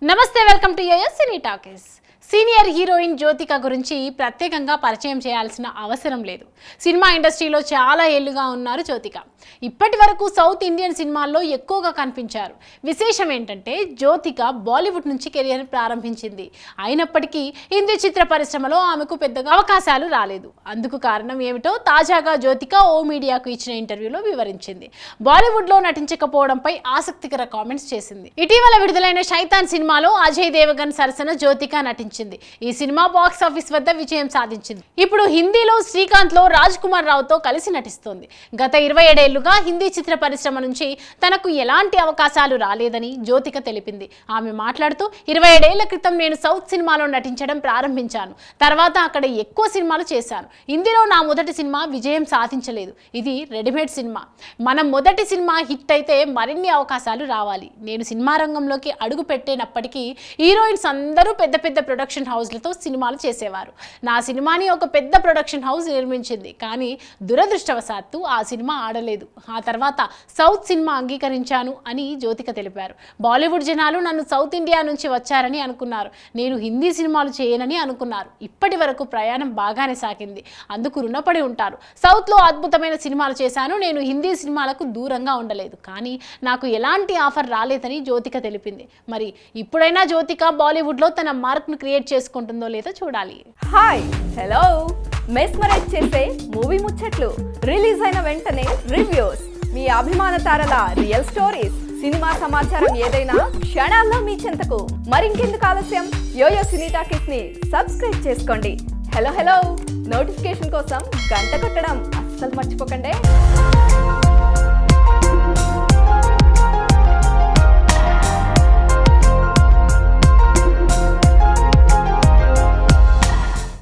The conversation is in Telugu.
నమస్తే, welcome to cine talkies. Senior heroine Jyothika గురించి ప్రత్యేకంగా పరిచయం చేయాల్సిన అవసరం లేదు. సినిమా ఇండస్ట్రీలో చాలా ఏళ్లుగా ఉన్నారు జ్యోతిక. ఇప్పటి వరకు సౌత్ ఇండియన్ సినిమాల్లో ఎక్కువగా కనిపించారు. విశేషం ఏంటంటే జ్యోతిక బాలీవుడ్ నుంచి కెరియర్ ప్రారంభించింది. అయినప్పటికీ హిందీ చిత్ర పరిశ్రమలో ఆమెకు పెద్దగా అవకాశాలు రాలేదు. అందుకు కారణం ఏమిటో తాజాగా జ్యోతిక ఓ మీడియాకు ఇచ్చిన ఇంటర్వ్యూలో వివరించింది. బాలీవుడ్లో నటించకపోవడంపై ఆసక్తికర కామెంట్స్ చేసింది. ఇటీవల విడుదలైన శైతాన్ సినిమాలో అజయ్ దేవగన్ సరసన జ్యోతిక నటించింది. ఈ సినిమా బాక్స్ ఆఫీస్ వద్ద విజయం సాధించింది. ఇప్పుడు హిందీలో శ్రీకాంత్ లో రాజ్ కుమార్ రావుతో కలిసి నటిస్తోంది. గత 27 ఏళ్లుగా హిందీ చిత్ర పరిశ్రమ నుంచి తనకు ఎలాంటి అవకాశాలు రాలేదని జ్యోతిక తెలిపింది. ఆమె మాట్లాడుతూ 27 ఏళ్ల క్రితం నేను సౌత్ సినిమాలో నటించడం ప్రారంభించాను. తర్వాత అక్కడ ఎక్కువ సినిమాలు చేశాను. హిందీలో నా మొదటి సినిమా విజయం సాధించలేదు. ఇది రెడీమేడ్ సినిమా. మన మొదటి సినిమా హిట్ అయితే మరిన్ని అవకాశాలు రావాలి. నేను సినిమా రంగంలోకి అడుగు పెట్టేనప్పటికీ హీరోయిన్స్ అందరూ పెద్ద పెద్ద ప్రొడక్షన్ హౌస్లతో సినిమాలు చేసేవారు. నా సినిమాని ఒక పెద్ద ప్రొడక్షన్ హౌస్ నిర్మించింది. కానీ దురదృష్టవశాత్తు ఆ సినిమా ఆడలేదు. ఆ తర్వాత సౌత్ సినిమా అంగీకరించాను అని జ్యోతిక తెలిపారు. బాలీవుడ్ జనాలు నన్ను సౌత్ ఇండియా నుంచి వచ్చారని అనుకున్నారు. నేను హిందీ సినిమాలు చేయనని అనుకున్నారు. ఇప్పటి వరకు ప్రయాణం బాగానే సాగింది. అందుకు రుణపడి ఉంటారు. సౌత్లో అద్భుతమైన సినిమాలు చేశాను. నేను హిందీ సినిమాలకు దూరంగా ఉండలేదు. కానీ నాకు ఎలాంటి ఆఫర్ రాలేదని జ్యోతిక తెలిపింది. మరి ఇప్పుడైనా జ్యోతిక బాలీవుడ్లో తన మార్క్ను క్రియేట్ చేసుకుంటుందో లేదో చూడాలి. Hi, hello. మెస్మరైజ్ చేసే మూవీ ముచ్చట్లు, రిలీజ్ అయిన వెంటనే రివ్యూస్, మీ అభిమాన తారల రియల్ స్టోరీస్, సినిమా సమాచారం ఏదైనా క్షణాల్లో మీ చెంతకు. మరింకెందుకు ఆలస్యం, యోయో సినీ టాకీస్ ని సబ్స్క్రైబ్ చేసుకోండి. హలో హలో నోటిఫికేషన్ కోసం గంట కొట్టడం అస్సలు మర్చిపోకండి.